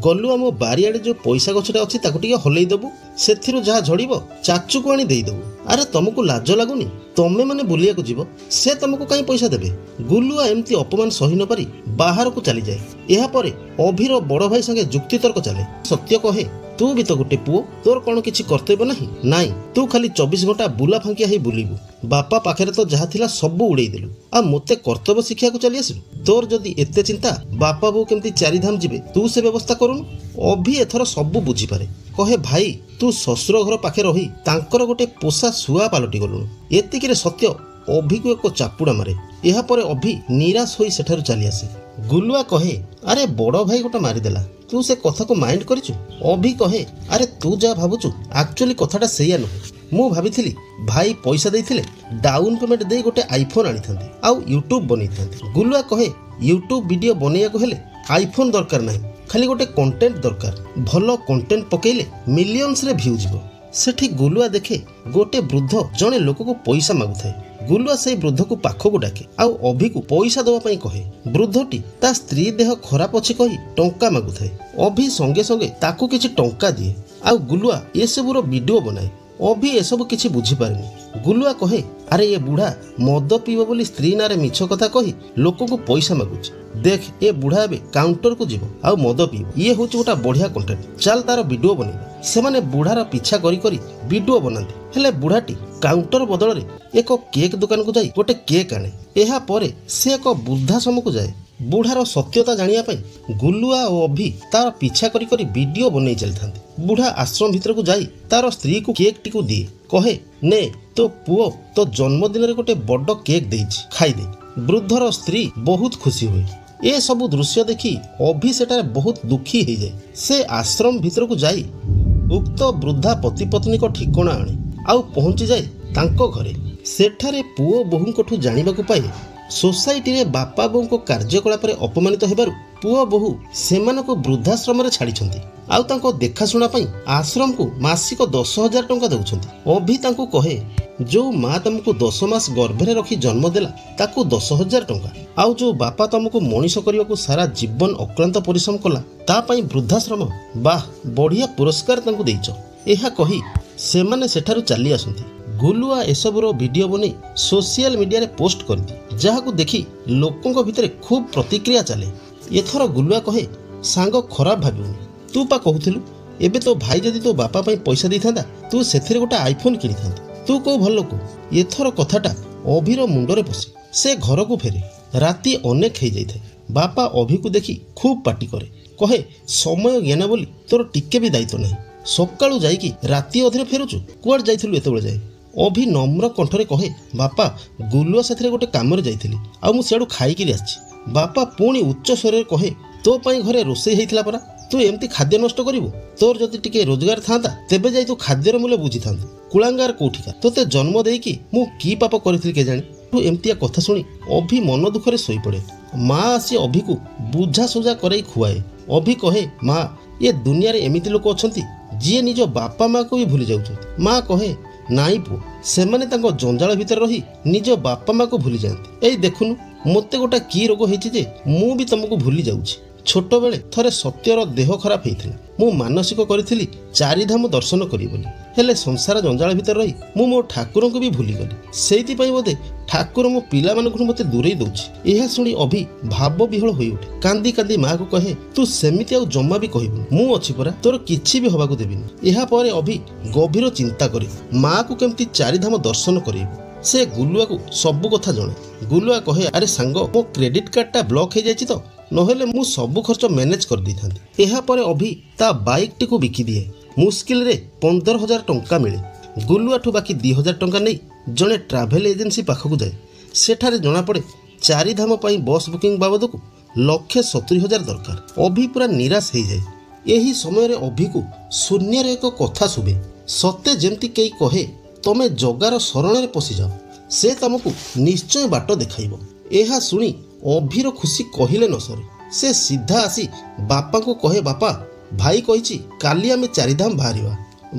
ଗଲୁ ଆମ ବାରିଆଡ଼େ ଯେଉଁ ପଇସା ଗଛଟା ଅଛି ତାକୁ ଟିକେ ହଲେଇ ଦେବୁ, ସେଥିରୁ ଯାହା ଝଡ଼ିବ ଚାଚୁକୁ ଆଣି ଦେଇଦେବୁ। ଆରେ ତମକୁ ଲାଜ ଲାଗୁନି? ତମେ ମାନେ ବୁଲିବାକୁ ଯିବ, ସେ ତମକୁ କାହିଁ ପଇସା ଦେବେ? ଗୁଲୁଆ ଏମିତି ଅପମାନ ସହି ନ ପାରି ବାହାରକୁ ଚାଲିଯାଏ। ଏହାପରେ ଅଭିର ବଡ଼ ଭାଇ ସାଙ୍ଗେ ଯୁକ୍ତିତର୍କ ଚାଲେ। ସତ୍ୟ କହେ, ତୁ ବି ତ ଗୋଟେ ପୁଅ, ତୋର କ'ଣ କିଛି କର୍ତ୍ତବ୍ୟ ନାହିଁ? ନାଇଁ, ତୁ ଖାଲି 24 ଘଣ୍ଟା ବୁଲା ଫାଙ୍କିଆ ହେଇ ବୁଲିବୁ। ବାପା ପାଖରେ ତ ଯାହା ଥିଲା ସବୁ ଉଡ଼େଇ ଦେଲୁ, ଆଉ ମୋତେ କର୍ତ୍ତବ୍ୟ ଶିଖିବାକୁ ଚାଲି ଆସିଲୁ। ତୋର ଯଦି ଏତେ ଚିନ୍ତା ବାପା ବୋଉ କେମିତି ଚାରିଧାମ ଯିବେ ତୁ ସେ ବ୍ୟବସ୍ଥା କରୁନୁ। ଅଭି ଏଥର ସବୁ ବୁଝିପାରେ। କହେ, ଭାଇ ତୁ ଶ୍ୱଶୁର ଘର ପାଖେ ରହି ତାଙ୍କର ଗୋଟେ ପୋଷା ଶୁଆ ପାଲଟି ଗଲୁଣୁ। ଏତିକିରେ ସତ୍ୟ ଅଭିକୁ ଏକ ଚାପୁଡ଼ା ମାରେ। ଏହାପରେ ଅଭି ନିରାଶ ହୋଇ ସେଠାରୁ ଚାଲି ଆସେ। ଗୁଲୁଆ କହେ, ଆରେ ବଡ଼ ଭାଇ ଗୋଟେ ମାରିଦେଲା, ତୁ ସେ କଥାକୁ ମାଇଣ୍ଡ କରିଛୁ? ଅଭି କହେ, ଆରେ ତୁ ଯାହା ଭାବୁଛୁ ଆକ୍ଚୁଆଲି କଥାଟା ସେଇଆ ନୁହେଁ। ମୁଁ ଭାବିଥିଲି ଭାଇ ପଇସା ଦେଇଥିଲେ ଡାଉନ୍ ପେମେଣ୍ଟ ଦେଇ ଗୋଟେ ଆଇଫୋନ୍ ଆଣିଥାନ୍ତି ଆଉ ୟୁଟ୍ୟୁବ୍ ବନେଇଥାନ୍ତି। ଗୁଲୁଆ କହେ, ୟୁଟ୍ୟୁବ୍ ଭିଡ଼ିଓ ବନେଇବାକୁ ହେଲେ ଆଇଫୋନ୍ ଦରକାର ନାହିଁ, ଖାଲି ଗୋଟେ କଣ୍ଟେଣ୍ଟ ଦରକାର। ଭଲ କଣ୍ଟେଣ୍ଟ ପକେଇଲେ ମିଲିୟନ୍ସରେ ଭିଉ ଯିବ। ସେଠି ଗୁଲୁଆ ଦେଖେ ଗୋଟେ ବୃଦ୍ଧ ଜଣେ ଲୋକକୁ ପଇସା ମାଗୁଥାଏ। ଗୁଲୁଆ ସେଇ ବୃଦ୍ଧକୁ ପାଖକୁ ଡାକେ ଆଉ ଅଭିକୁ ପଇସା ଦେବା ପାଇଁ କହେ। ବୃଦ୍ଧଟି ତା ସ୍ତ୍ରୀ ଦେହ ଖରାପ ଅଛି କହି ଟଙ୍କା ମାଗୁଥାଏ। ଅଭି ସଙ୍ଗେ ସଙ୍ଗେ ତାକୁ କିଛି ଟଙ୍କା ଦିଏ ଆଉ ଗୁଲୁଆ ଏସବୁର ଭିଡ଼ିଓ ବନାଏ। ଅଭି ଏସବୁ କିଛି ବୁଝିପାରେନି। ଗୁଲୁଆ କହେ, ଆରେ ଏ ବୁଢ଼ା ମଦ ପିଇବ ବୋଲି ସ୍ତ୍ରୀ ନାଁରେ ମିଛ କଥା କହି ଲୋକଙ୍କୁ ପଇସା ମାଗୁଛି। ଦେଖ ଏ ବୁଢ଼ା ଏବେ କାଉଣ୍ଟରକୁ ଯିବ ଆଉ ମଦ ପିଇବ। ଇଏ ହେଉଛି ଗୋଟେ ବଢ଼ିଆ କଣ୍ଟେଣ୍ଟ, ଚାଲ ତାର ଭିଡ଼ିଓ ବନେଇବା। ସେମାନେ ବୁଢ଼ାର ପିଛା କରି କରି ଭିଡ଼ିଓ ବନାନ୍ତି। ହେଲେ ବୁଢ଼ାଟି କାଉଣ୍ଟର ବଦଳରେ ଏକ କେକ୍ ଦୋକାନକୁ ଯାଇ ଗୋଟେ କେକ୍ ଆଣେ। ଏହା ପରେ ସେ ଏକ ବୃଦ୍ଧାଶ୍ରମକୁ ଯାଏ। ବୁଢ଼ାର ସତ୍ୟତା ଜାଣିବା ପାଇଁ ଗୁଲୁଆ ଓ ଅଭି ତାର ପିଛା କରି କରି ଭିଡ଼ିଓ ବନେଇ ଚାଲିଥାନ୍ତି। ବୁଢ଼ା ଆଶ୍ରମ ଭିତରକୁ ଯାଇ ତାର ସ୍ତ୍ରୀକୁ କେକ୍ଟିକୁ ଦିଏ। କହେ, ନେ ତୋ ପୁଅ ତୋ ଜନ୍ମଦିନରେ ଗୋଟେ ବଡ଼ କେକ୍ ଦେଇଛି, ଖାଇଦେ। ବୃଦ୍ଧର ସ୍ତ୍ରୀ ବହୁତ ଖୁସି ହୁଏ। ଏସବୁ ଦୃଶ୍ୟ ଦେଖି ଅଭି ସେଠାରେ ବହୁତ ଦୁଃଖୀ ହେଇଯାଏ। ସେ ଆଶ୍ରମ ଭିତରକୁ ଯାଇ ଉକ୍ତ ବୃଦ୍ଧା ପତି ପତ୍ନୀଙ୍କ ଠିକଣା ଆଣେ ଆଉ ପହଞ୍ଚିଯାଏ ତାଙ୍କ ଘରେ। ସେଠାରେ ପୁଅ ବୋହୂଙ୍କଠୁ ଜାଣିବାକୁ ପାଏ ସୋସାଇଟିରେ ବାପା ବୋଉଙ୍କ କାର୍ଯ୍ୟକଳାପରେ ଅପମାନିତ ହେବାରୁ ପୁଅ ବୋହୂ ସେମାନଙ୍କୁ ବୃଦ୍ଧାଶ୍ରମରେ ଛାଡ଼ିଛନ୍ତି ଆଉ ତାଙ୍କ ଦେଖାଶୁଣା ପାଇଁ ଆଶ୍ରମକୁ ମାସିକ 10,000 ଟଙ୍କା ଦେଉଛନ୍ତି। ଅଭି ତାଙ୍କୁ କହେ, ଯେଉଁ ମା ତମକୁ 10 ମାସ ଗର୍ଭରେ ରଖି ଜନ୍ମ ଦେଲା ତାକୁ 10,000 ଟଙ୍କା, ଆଉ ଯେଉଁ ବାପା ତମକୁ ମଣିଷ କରିବାକୁ ସାରା ଜୀବନ ଅକ୍ଳାନ୍ତ ପରିଶ୍ରମ କଲା ତା ପାଇଁ ବୃଦ୍ଧାଶ୍ରମ, ବାଃ ବଢ଼ିଆ ପୁରସ୍କାର ତାଙ୍କୁ ଦେଇଛ। ଏହା କହି ସେମାନେ ସେଠାରୁ ଚାଲି ଆସନ୍ତି। ଗୁଲୁଆ ଏସବୁର ଭିଡ଼ିଓ ବନେଇ ସୋସିଆଲ ମିଡ଼ିଆରେ ପୋଷ୍ଟ କରିଦିଏ, ଯାହାକୁ ଦେଖି ଲୋକଙ୍କ ଭିତରେ ଖୁବ୍ ପ୍ରତିକ୍ରିୟା ଚାଲେ। ଏଥର ଗୁଲୁଆ କହେ, ସାଙ୍ଗ ଖରାପ ଭାବିବୁନି, ତୁ ପା କହୁଥିଲୁ ଏବେ ତୋ ଭାଇ ଯଦି ତୋ ବାପା ପାଇଁ ପଇସା ଦେଇଥାନ୍ତା ତୁ ସେଥିରେ ଗୋଟେ ଆଇଫୋନ୍ କିଣିଥାନ୍ତୁ, ତୁ କୋଉ ଭଲ ଲୋକ। ଏଥର କଥାଟା ଅଭିର ମୁଣ୍ଡରେ ପଶେ। ସେ ଘରକୁ ଫେରେ। ରାତି ଅନେକ ହେଇଯାଇଥାଏ। ବାପା ଅଭିକୁ ଦେଖି ଖୁବ୍ ପାଟି କରେ। କହେ, ସମୟ ଜ୍ଞାନ ବୋଲି ତୋର ଟିକେ ବି ଦାୟିତ୍ୱ ନାହିଁ। ସକାଳୁ ଯାଇକି ରାତି ଅଧରେ ଫେରୁଛୁ, କୁଆଡ଼େ ଯାଇଥିଲୁ ଏତେବେଳେ ଯାଏ? ଅଭି ନମ୍ର କଣ୍ଠରେ କହେ, ବାପା ଗୁଲୁଆ ସାଥିରେ ଗୋଟେ କାମରେ ଯାଇଥିଲି ଆଉ ମୁଁ ସିଆଡ଼ୁ ଖାଇକିରି ଆସିଛି। ବାପା ପୁଣି ଉଚ୍ଚ ସ୍ୱରରେ କହେ, ତୋ ପାଇଁ ଘରେ ରୋଷେଇ ହେଇଥିଲା ପରା, ତୁ ଏମିତି ଖାଦ୍ୟ ନଷ୍ଟ କରିବୁ? ତୋର ଯଦି ଟିକେ ରୋଜଗାର ଥାନ୍ତା ତେବେ ଯାଇ ତୁ ଖାଦ୍ୟର ମୂଲ୍ୟ ବୁଝିଥାନ୍ତୁ। କୁଳାଙ୍ଗାର କୋଉଠିକା, ତୋତେ ଜନ୍ମ ଦେଇକି ମୁଁ କି ପାପ କରିଥିଲି କେଜାଣି? ତୁ ଏମିତିଆ କଥା ଶୁଣି ଅଭି ମନ ଦୁଃଖରେ ଶୋଇପଡ଼େ। ମା ଆସି ଅଭିକୁ ବୁଝାସୁଝା କରାଇ ଖୁଆଏ। ଅଭି କହେ, ମା ଏ ଦୁନିଆରେ ଏମିତି ଲୋକ ଅଛନ୍ତି ଯିଏ ନିଜ ବାପା ମାଆକୁ ବି ଭୁଲି ଯାଉଛନ୍ତି। ମା କହେ, ନାଇଁ ପୁଅ, ସେମାନେ ତାଙ୍କ ଜଞ୍ଜାଳ ଭିତରେ ରହି ନିଜ ବାପା ମାଆକୁ ଭୁଲି ଯାଆନ୍ତି। ଏଇ ଦେଖୁନୁ ମୋତେ ଗୋଟେ କି ରୋଗ ହେଇଛି ଯେ ମୁଁ ବି ତମକୁ ଭୁଲି ଯାଉଛି। ଛୋଟବେଳେ ଥରେ ସତ୍ୟର ଦେହ ଖରାପ ହେଇଥିଲା। ମୁଁ ମାନସିକ କରିଥିଲି ଚାରିଧାମ ଦର୍ଶନ କରିବି ବୋଲି, ହେଲେ ସଂସାର ଜଞ୍ଜାଳ ଭିତରେ ରହି ମୁଁ ମୋ ଠାକୁରଙ୍କୁ ବି ଭୁଲିଗଲି। ସେଇଥିପାଇଁ ବୋଧେ ଠାକୁର ମୋ ପିଲାମାନଙ୍କୁ ମୋତେ ଦୂରେଇ ଦଉଛି। ଏହା ଶୁଣି ଅଭି ଭାବ ବିହଳ ହୋଇଉଠେ। କାନ୍ଦି କାନ୍ଦି ମାଆକୁ କହେ, ତୁ ସେମିତି ଆଉ ଜମା ବି କହିବୁନି, ମୁଁ ଅଛି ପରା, ତୋର କିଛି ବି ହବାକୁ ଦେବିନି। ଏହା ପରେ ଅଭି ଗଭୀର ଚିନ୍ତା କରେ ମାଆକୁ କେମିତି ଚାରିଧାମ ଦର୍ଶନ କରିବ। ସେ ଗୁଲୁଆକୁ ସବୁ କଥା ଜଣେ। ଗୁଲୁଆ କହେ, ଆରେ ସାଙ୍ଗ, ମୋ କ୍ରେଡିଟ୍ କାର୍ଡଟା ବ୍ଲକ୍ ହେଇଯାଇଛି ତ, ନହେଲେ ମୁଁ ସବୁ ଖର୍ଚ୍ଚ ମ୍ୟାନେଜ କରିଦେଇଥାନ୍ତି। ଏହା ପରେ ଅଭି ତା ବାଇକ୍ଟିକୁ ବିକିଦିଏ। ମୁସ୍କିଲରେ 15,000 ଟଙ୍କା ମିଳେ। ଗୁଲୁଆଠୁ ବାକି 2,000 ଟଙ୍କା ନେଇ ଜଣେ ଟ୍ରାଭେଲ ଏଜେନ୍ସି ପାଖକୁ ଯାଏ। ସେଠାରେ ଜଣାପଡ଼େ ଚାରିଧାମ ପାଇଁ ବସ୍ ବୁକିଂ ବାବଦକୁ 1,70,000 ଦରକାର। ଅଭି ପୁରା ନିରାଶ ହେଇଯାଏ। ଏହି ସମୟରେ ଅଭିକୁ ଶୂନ୍ୟରେ ଏକ କଥା ଶୁଭେ। ସତେ ଯେମିତି କେହି କହେ, ତମେ ଜଗାର ଶରଣରେ ପଶିଯାଅ, ସେ ତମକୁ ନିଶ୍ଚୟ ବାଟ ଦେଖାଇବ। ଏହା ଶୁଣି ଅଭିର ଖୁସି କହିଲେ ନ ସରେ। ସେ ସିଧା ଆସି ବାପାଙ୍କୁ କହେ, ବାପା, ଭାଇ କହିଛି କାଲି ଆମେ ଚାରିଧାମ ବାହାରିବା।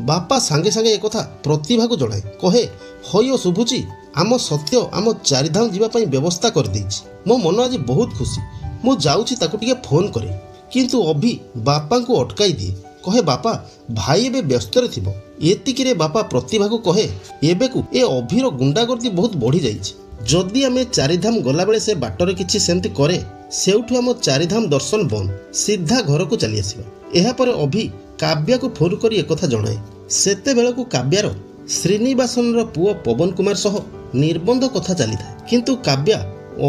ବାପା ସାଙ୍ଗେ ସାଙ୍ଗେ ekଥା ପ୍ରତିଭାକୁ ଜଣାଏ। କହେ, ହଇଓ ଶୁଭୁଛି, ଆମ ସତ୍ୟ ଆମ ଚାରିଧାମ ଯିବା ପାଇଁ ବ୍ୟବସ୍ଥା କରିଦେଇଛି। ମୋ ମନ ଆଜି ବହୁତ ଖୁସି। ମୁଁ ଯାଉଛି ତାକୁ ଟିକେ ଫୋନ୍ କରେ। କିନ୍ତୁ ଅଭି ବାପାଙ୍କୁ ଅଟକାଇ ଦିଏ। କହେ, ବାପା, ଭାଇ ଏବେ ବ୍ୟସ୍ତରେ ଥିବ। ଏତିକିରେ ବାପା ପ୍ରତିଭାକୁ କହେ, ଏବେକୁ ଏ ଅଭିର ଗୁଣ୍ଡାଗର୍ଦ୍ଦି ବହୁତ ବଢ଼ିଯାଇଛି। ଯଦି ଆମେ ଚାରିଧାମ ଗଲାବେଳେ ସେ ବାଟରେ କିଛି ସେମିତି କରେ, ସେଇଠୁ ଆମ ଚାରିଧାମ ଦର୍ଶନ ବନ୍ଦ, ସିଧା ଘରକୁ ଚାଲି ଆସିବା। ଏହାପରେ ଅଭି କାବ୍ୟାକୁ ଫୋନ୍ କରି ekଥା ଜଣାଏ। ସେତେବେଳକୁ କାବ୍ୟାର ଶ୍ରୀନିବାସନର ପୁଅ ପବନ କୁମାର ସହ ନିର୍ବନ୍ଧ କଥା ଚାଲିଥାଏ। କିନ୍ତୁ କାବ୍ୟା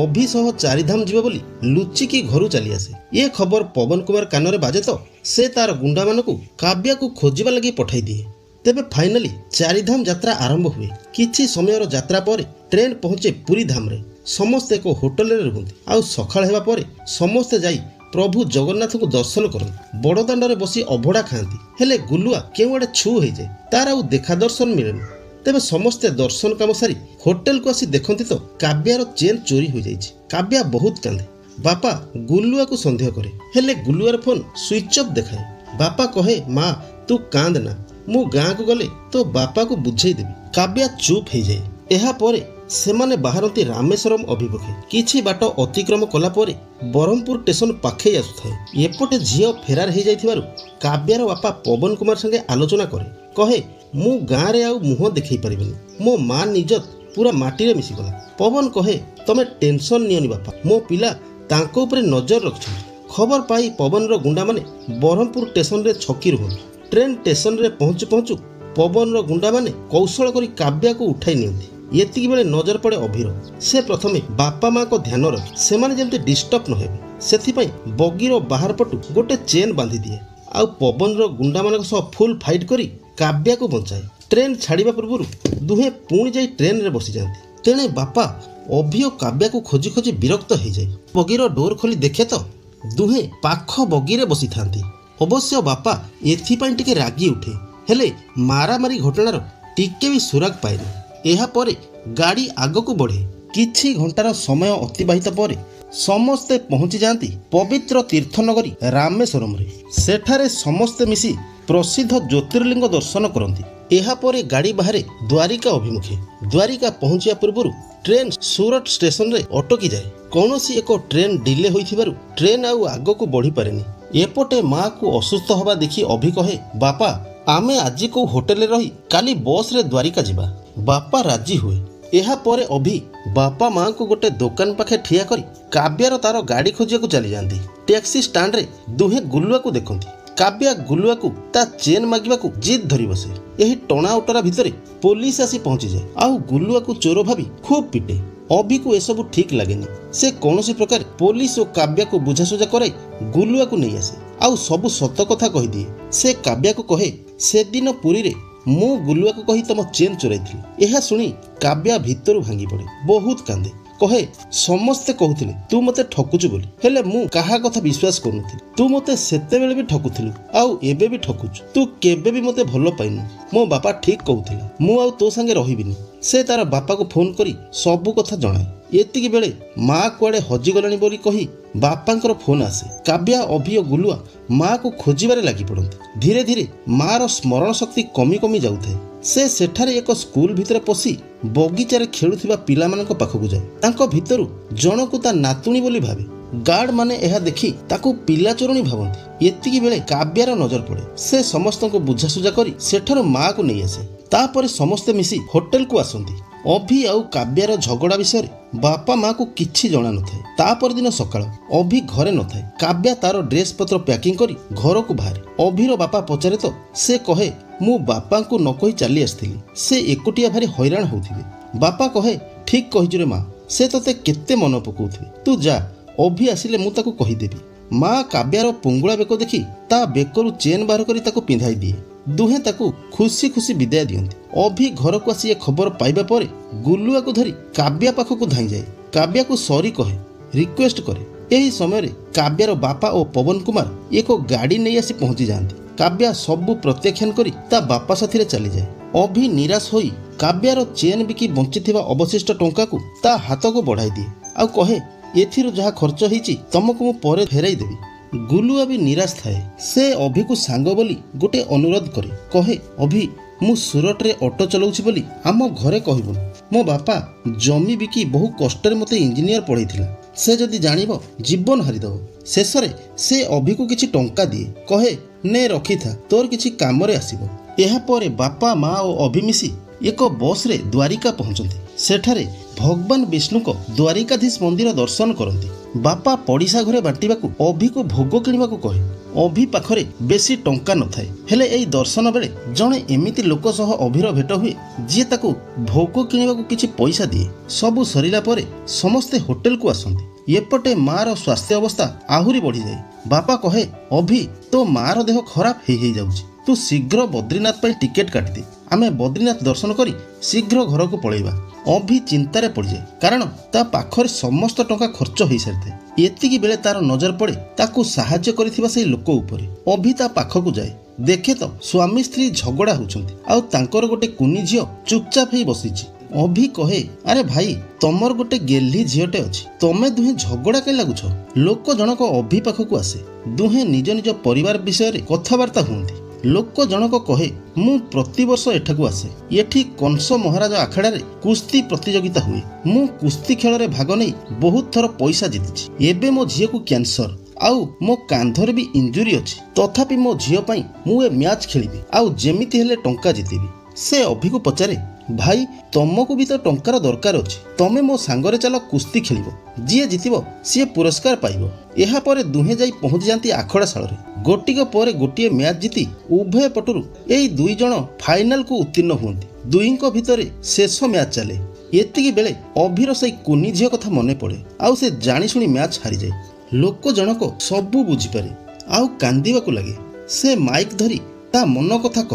ଅଭି ସହ ଚାରିଧାମ ଯିବ ବୋଲି ଲୁଚିକି ଘରୁ ଚାଲି ଆସେ। ଏ ଖବର ପବନ କୁମାର କାନରେ ବାଜେ ତ ସେ ତାର ଗୁଣ୍ଡାମାନଙ୍କୁ କାବ୍ୟାକୁ ଖୋଜିବା ଲାଗି ପଠାଇ ଦିଏ। ତେବେ ଫାଇନାଲି ଚାରିଧାମ ଯାତ୍ରା ଆରମ୍ଭ ହୁଏ। କିଛି ସମୟର ଯାତ୍ରା ପରେ ଟ୍ରେନ୍ ପହଞ୍ଚେ ପୁରୀ ଧାମରେ। ସମସ୍ତେ ଏକ ହୋଟେଲରେ ରୁହନ୍ତି। ଆଉ ସକାଳ ହେବା ପରେ ସମସ୍ତେ ଯାଇ ପ୍ରଭୁ ଜଗନ୍ନାଥଙ୍କୁ ଦର୍ଶନ କରନ୍ତି। ବଡ଼ଦାଣ୍ଡରେ ବସି ଅଭଡ଼ା ଖାଆନ୍ତି। ହେଲେ ଗୁଲୁଆ କେଉଁଆଡ଼େ ଛୁ ହେଇଯାଏ, ତାର ଆଉ ଦେଖା ଦର୍ଶନ ମିଳେନି। ତେବେ ସମସ୍ତେ ଦର୍ଶନ କାମ ସାରି ହୋଟେଲକୁ ଆସି ଦେଖନ୍ତି ତ କାବ୍ୟାର ଚେନ୍ ଚୋରି ହୋଇଯାଇଛି। କାବ୍ୟା ବହୁତ କାନ୍ଦେ। ବାପା ଗୁଲୁଆକୁ ସନ୍ଦେହ କରେ, ହେଲେ ଗୁଲୁଆର ଫୋନ୍ ସୁଇଚ୍ ଅଫ୍ ଦେଖାଏ। ବାପା କହେ, ମା, ତୁ କାନ୍ଦ ନା, ମୁଁ ଗାଁକୁ ଗଲେ ତୋ ବାପାକୁ ବୁଝେଇଦେବି। କାବ୍ୟା ଚୁପ୍ ହେଇଯାଏ। ଏହାପରେ ସେମାନେ ବାହାରନ୍ତି ରାମେଶ୍ୱରମ ଅଭିମୁଖେ। କିଛି ବାଟ ଅତିକ୍ରମ କଲା ପରେ ବ୍ରହ୍ମପୁର ଷ୍ଟେସନ ପାଖେଇ ଆସୁଥାଏ। ଏପଟେ ଝିଅ ଫେରାର ହେଇଯାଇଥିବାରୁ କାବ୍ୟାର ବାପା ପବନ କୁମାର ସାଙ୍ଗେ ଆଲୋଚନା କରେ। କହେ, ମୁଁ ଗାଁରେ ଆଉ ମୁହଁ ଦେଖେଇ ପାରିବିନି। ମୋ ମା ନିଜତ ପୁରା ମାଟିରେ ମିଶିଗଲା। ପବନ କହେ, ତମେ ଟେନସନ ନିଅନି ବାପା, ମୋ ପିଲା ତାଙ୍କ ଉପରେ ନଜର ରଖିଛନ୍ତି। ଖବର ପାଇ ପବନର ଗୁଣ୍ଡାମାନେ ବ୍ରହ୍ମପୁର ଷ୍ଟେସନରେ ଛକି ରୁହନ୍ତି। ଟ୍ରେନ୍ ଷ୍ଟେସନରେ ପହଞ୍ଚୁ ପହଞ୍ଚୁ ପବନର ଗୁଣ୍ଡାମାନେ କୌଶଳ କରି କାବ୍ୟାକୁ ଉଠାଇ ନିଅନ୍ତି। ଏତିକି ବେଳେ ନଜର ପଡ଼େ ଅଭିର। ସେ ପ୍ରଥମେ ବାପା ମାଙ୍କ ଧ୍ୟାନ ରଖେ, ସେମାନେ ଯେମିତି ଡିଷ୍ଟର୍ବ ନ ହେବେ। ସେଥିପାଇଁ ବଗିର ବାହାର ପଟୁ ଗୋଟେ ଚେନ୍ ବାନ୍ଧି ଦିଏ। ଆଉ ପବନର ଗୁଣ୍ଡାମାନଙ୍କ ସହ ଫୁଲ୍ ଫାଇଟ୍ କରି କାବ୍ୟାକୁ ବଞ୍ଚାଏ। ଟ୍ରେନ୍ ଛାଡ଼ିବା ପୂର୍ବରୁ ଦୁହେଁ ପୁଣି ଯାଇ ଟ୍ରେନ୍ରେ ବସିଯାଆନ୍ତି। ତେଣେ ବାପା ଅଭି ଓ କାବ୍ୟାକୁ ଖୋଜି ଖୋଜି ବିରକ୍ତ ହେଇଯାଏ। ବଗିର ଡୋର ଖୋଲି ଦେଖେ ତ ଦୁହେଁ ପାଖ ବଗିରେ ବସିଥାନ୍ତି। ଅବଶ୍ୟ ବାପା ଏଥିପାଇଁ ଟିକେ ରାଗି ଉଠେ, ହେଲେ ମାରାମାରି ଘଟଣାର ଟିକେ ବି ସୁରାଗ ପାଏନି। ଏହାପରେ ଗାଡ଼ି ଆଗକୁ ବଢ଼େ। କିଛି ଘଣ୍ଟାର ସମୟ ଅତିବାହିତ ପରେ ସମସ୍ତେ ପହଞ୍ଚି ଯାଆନ୍ତି ପବିତ୍ର ତୀର୍ଥନଗରୀ ରାମେଶ୍ୱରମରେ। ସେଠାରେ ସମସ୍ତେ ମିଶି ପ୍ରସିଦ୍ଧ ଜ୍ୟୋତିର୍ଲିଙ୍ଗ ଦର୍ଶନ କରନ୍ତି। ଏହାପରେ ଗାଡ଼ି ବାହାରେ ଦ୍ୱାରିକା ଅଭିମୁଖେ। ଦ୍ୱାରିକା ପହଞ୍ଚିବା ପୂର୍ବରୁ ଟ୍ରେନ୍ ସୁରଟ ଷ୍ଟେସନରେ ଅଟକି ଯାଏ। କୌଣସି ଏକ ଟ୍ରେନ୍ ଡିଲେ ହୋଇଥିବାରୁ ଟ୍ରେନ୍ ଆଉ ଆଗକୁ ବଢ଼ିପାରେନି। ଏପଟେ ମାଆକୁ ଅସୁସ୍ଥ ହେବା ଦେଖି ଅଭି କହେ, ବାପା, ଆମେ ଆଜି କେଉଁ ହୋଟେଲରେ ରହି କାଲି ବସ୍ରେ ଦ୍ୱାରିକା ଯିବା। ବାପା ରାଜି ହୁଏ। ଏହାପରେ ଅଭି ବାପା ମାଆଙ୍କୁ ଗୋଟେ ଦୋକାନ ପାଖେ ଠିଆ କରି କାବ୍ୟାର ତାର ଗାଡ଼ି ଖୋଜିବାକୁ ଚାଲିଯାଆନ୍ତି। ଟ୍ୟାକ୍ସି ଷ୍ଟାଣ୍ଡରେ ଦୁହେଁ ଗୁଲୁଆକୁ ଦେଖନ୍ତି। କାବ୍ୟା ଗୁଲୁଆକୁ ତା ଚେନ୍ ମାଗିବାକୁ ଜିଦ୍ ଧରି ବସେ। ଏହି ଟଣା ଉଟରା ଭିତରେ ପୋଲିସ ଆସି ପହଞ୍ଚିଯାଏ। ଆଉ ଗୁଲୁଆକୁ ଚୋର ଭାବି ଖୁବ୍ ପିଟେ। ଅଭିକୁ ଏସବୁ ଠିକ୍ ଲାଗେନି। ସେ କୌଣସି ପ୍ରକାର ପୋଲିସ ଓ କାବ୍ୟାକୁ ବୁଝାସୁଝା କରାଇ ଗୁଲୁଆକୁ ନେଇ ଆସେ। ଆଉ ସବୁ ସତ କଥା କହିଦିଏ। ସେ କାବ୍ୟାକୁ କହେ, ସେଦିନ ପୁରୀରେ ମୁଁ ଗୁଲୁଆକୁ କହି ତମ ଚେନ୍ ଚୋରାଇଥିଲି। ଏହା ଶୁଣି କାବ୍ୟା ଭିତରୁ ଭାଙ୍ଗି ପଡ଼େ, ବହୁତ କାନ୍ଦେ। କହେ, ସମସ୍ତେ କହୁଥିଲେ ତୁ ମୋତେ ଠକୁଛୁ ବୋଲି, ହେଲେ ମୁଁ କାହା କଥା ବିଶ୍ୱାସ କରୁନଥିଲି। ତୁ ମୋତେ ସେତେବେଳେ ବି ଠକୁଥିଲୁ, ଆଉ ଏବେ ବି ଠକୁଛୁ। ତୁ କେବେ ବି ମୋତେ ଭଲ ପାଇନୁ। ମୋ ବାପା ଠିକ୍ କହୁଥିଲା, ମୁଁ ଆଉ ତୋ ସାଙ୍ଗେ ରହିବିନି। ସେ ତାର ବାପାକୁ ଫୋନ୍ କରି ସବୁ କଥା ଜଣାଏ। ଏତିକି ବେଳେ ମା କୁଆଡ଼େ ହଜିଗଲାଣି ବୋଲି କହି ବାପାଙ୍କର ଫୋନ୍ ଆସେ। କାବ୍ୟା, ଅଭି ଓ ଗୁଲୁଆ ମାଆକୁ ଖୋଜିବାରେ ଲାଗି ପଡ଼ନ୍ତି। ଧୀରେ ଧୀରେ ମାଆର ସ୍ମରଣ ଶକ୍ତି କମି କମି ଯାଉଥାଏ। से सेठारे एक स्कूल भितर पशि बगीचारे खेलुथिबा पिलामानक पाखकु जाए। तांको भितरु जनकु ता नातुणी बोली भावे। गार्ड माने एहा देखि ताकु पिला चोरणी भावंती। एतिकी बेले काव्यार नजर पड़े। से समस्तको बुझासुझा करी सेठार माँ को नहीं आसे। तापरे समस्ते मिसी होटेल को आसंती। अभि आउ काव्यार झगड़ा विषय बापा माँ को किछि जणा नथाय। तापर दिन सकाळ अभि घरे नथाय। काव्या तार ड्रेस पत्र पैकिंग करी घर को बाहर। अभिर बापा पचारे तो से कहे मु बापा को न कही चली आसथिली। से एकुटिया भारी हैरान होउथिबे। बापा कहे ठीक कहिछु रे माँ, से तते केते मन पकाउथिबे। तू जा, अभि आसिले मु ताकू कहिदेबी। माँ काव्यार पुंगुळा बेक देखि ता बेकरु चेन बाहर करी ताकू पिंधाई दिए। दुहे ताकू खुशी खुशी विदाय दियंती। अभि घर को आसी खबर पाइबा परे गुलुआ को धरी काव्या पाखकु धाई जाए। काव्या को सॉरी कहे, रिक्वेस्ट करे। एही समय रे काव्यार बापा और पवन कुमार एक गाड़ी नहीं आसी पहुंची जाती। काव्या सबु प्रत्याख्यान करी ता बापा साथी रे चली जाए। अभि निराश होई काव्यार चेन बिकी बंचिथिबा अवशिष्ट टंका को ता हाथ को बढ़ाई दिए। आ कहे एथिरो जहा खर्च होईची तुमको मु परे फेराई देबी। गुलुआ भी निराश थाए। से अभि को सांग बोली गोटे अनुरोध करे। कहे अभि मु सुरट रे ऑटो चलाउछि बोली आम घरे कहबुन। मो बापा जमी बिकी बहु कष्ट रे मते इंजीनियर पढ़ाइथिला। से जदि जानिबो जीवन हारिदब। शेषरे से अभि को किछि टंका दिए। कहे ने रखी था, तोर किछि काम रे आसीबो। एहा परे बापा माँ और अभि मिसी एक बस रे द्वारिका पहुंचती। सेठारे भगवान विष्णु को द्वारिकाधीश मंदिर दर्शन करती। बापा पड़िशा घरे बांटिबाकू अभि को भोग किणवाकू कहे। अभि पाखरे बेसी टंका नथाए। हेले एई दर्शन बेले जणे एमिति लोक सह अभिर भेट हुए जे ताकू भोग किणवाकू किछि पैसा दिए। सबु सरिला परे समस्ते होटेल को आसंती। एपटे मार स्वास्थ्य अवस्था आहुरी बढ़ी जाए। बापा कहे अभि तो मार देह खराब हेई जाउछि। तू शीघ्र बद्रीनाथ पर टिकेट काटदे। आमे बद्रीनाथ दर्शन करी शीघ्र घर को पळेबा। अभि चिंतार पड़ जाए कारण ता पाखरे समस्त टंका खर्च हो सारी। एतिकी बेले तार नजर पड़े ताकू साहाय्य करिथिबा सेई लोक उपरे। अभि ता पाखकू जाए। देखे तो स्वामी स्त्री झगड़ा होउछंती आउ तांकर गोटे कुनी झियो चुपचाप ही बसिछि। अभि कहे अरे भाई तमर गोटे गेल्ही झियोटे अछि, तमे दुहे झगड़ा कई लागुछ। लोक जनक अभि पाखकू आसे। दुहे निज निज परिवार विषय रे कथबार्ता हुंती। लोक जनक कहे मु प्रतिवर्ष एठाकू आसे। एठी कंस महाराज आखड़ा रे कुस्ती प्रतियोगिता हुए। मु कुस्ती खेल रे भाग नहीं बहुत थर पैसा जीतिछि। एबे मो झियो को कैंसर आउ मो कांधर भी इंजुरी अछि। तथापि मो झियो पई मु ए मैच खेलिबी आउ जेमिति हेले टंका जीतिबी। से अभि को पचारे भाई तुमको भी तो टंकार दरकार अछि। तमे मो सांगरे चलो कुस्ती खेलिबो। जी जीतिबो सी पुरस्कार पाइबो। एहा परे दुहे जाई पहुंची जाती आखड़ा शाल रे। गोटिक पर गोटिए मैच जीति उभय पटुरु एई दुई जण फाइनल को उत्तीर्ण हुंती। दुईंको भितरे शेष मैच चले। एतिकी बेले अभिर सई कुनी झियो कथा मने पड़े आउ से जानी शुणी मैच हारी जाए। लोक जनक सबु बुझी पारे आउ कांदीबाकू लागे। से माइक धरी ता मन कथा